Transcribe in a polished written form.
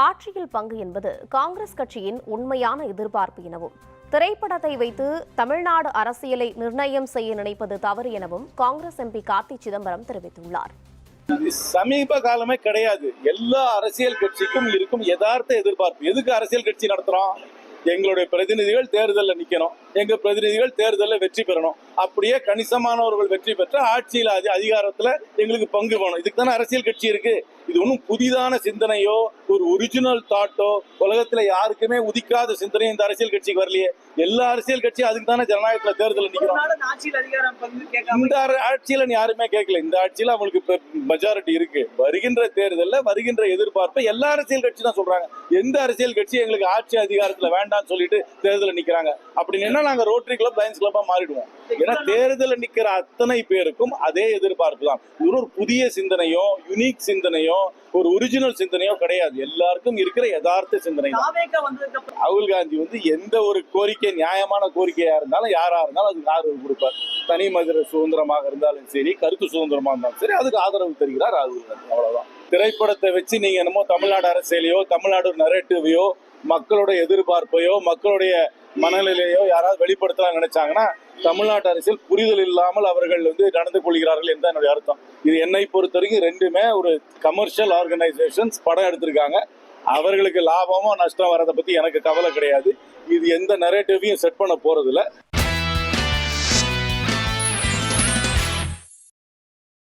ஆட்சியில் பங்கு என்பது காங்கிரஸ் கட்சியின் உண்மையான எதிர்பார்ப்பு எனவும், திரைப்படத்தை வைத்து தமிழ்நாடு அரசியலை நிர்ணயம் செய்ய நினைப்பது தவறு எனவும் காங்கிரஸ் எம்பி கார்த்தி சிதம்பரம் தெரிவித்துள்ளார். சமீப காலமே கிடையாது. எல்லா அரசியல் கட்சிக்கும் இருக்கும் யதார்த்த எதிர்பார்ப்பு. எதுக்கு அரசியல் கட்சி நடத்துறோம்? எங்களுடைய பிரதிநிதிகள் தேர்தலில் நிக்கணும், எங்க பிரதிநிதிகள் தேர்தலில் வெற்றி பெறணும். அப்படியே கணிசமானவர்கள் வெற்றி பெற்ற ஆட்சியில் அதிகாரத்துல எங்களுக்கு பங்கு வேணும். இதுக்கு தானே அரசியல் கட்சி இருக்கு. இது ஒன்றும் புதிதான சிந்தனையோ ஒரு ஒரிஜினல் தாட்டோ உலகத்துல யாருக்குமே உதிக்காத சிந்தனையும் இந்த அரசியல் கட்சிக்கு வரலையே. எல்லா அரசியல் கட்சியும் அதுக்கு தானே ஜனநாயகத்துல தேர்தலில் நிக்கிறோம். இந்த ஆட்சியில யாருமே கேட்கல. இந்த ஆட்சியில அவங்களுக்கு மெஜாரிட்டி இருக்கு. வருகின்ற தேர்தலில் வருகின்ற எதிர்பார்ப்பை எல்லா அரசியல் கட்சி தான் சொல்றாங்க. எந்த அரசியல் கட்சி எங்களுக்கு ஆட்சி அதிகாரத்துல வேண்டாம்னு சொல்லிட்டு தேர்தலில் நிக்கிறாங்க? அப்படி நின்னா நாங்க ரோட்டரி கிளப், லயன்ஸ் கிளப்பா மாறிடுவோம். ஏன்னா தேர்தலில் நிக்கிற அத்தனை பேருக்கும் அதே எதிர்பார்ப்பு தான். இது ஒரு புதிய சிந்தனையோ யூனிக் சிந்தனையோ ஒரு ஒரிஜினல் சிந்தனையோ கிடையாது. எல்லாருக்கும் இருக்கிற யதார்த்த சிந்தனை. ராகுல் காந்தி எந்த ஒரு கோரிக்கை நியாயமான கோரிக்கையா இருந்தாலும் யாரா இருந்தாலும் அதுக்கு ஆதரவு கொடுப்பார். தனி மனித சுதந்திரமாக இருந்தாலும் சரி, கருத்து சுதந்திரமா இருந்தாலும் சரி, அதுக்கு ஆதரவு தருகிறார் ராகுல் காந்தி. அவ்வளவுதான். திரைப்படத்தை வச்சு நீங்க என்னமோ தமிழ்நாடு அரசியலையோ தமிழ்நாடு நரேட்டிவையோ மக்களுடைய எதிர்பார்ப்பையோ மக்களுடைய மனநிலையோ யாராவது வெளிப்படுத்தலாம் நினைச்சாங்கன்னா தமிழ்நாட்டு அரசியல் புரிதல் இல்லாமல் அவர்கள் நடந்து கொள்கிறார்கள் என்று என்னுடைய அர்த்தம். இது என்னை பொறுத்த வரைக்கும் ரெண்டுமே ஒரு கமர்ஷியல் ஆர்கனைசேஷன்ஸ் படம் எடுத்திருக்காங்க. அவர்களுக்கு லாபமோ நஷ்டம் வரதை பத்தி எனக்கு கவலை கிடையாது. இது எந்த நரேட்டிவையும் செட் பண்ண போறது இல்லை.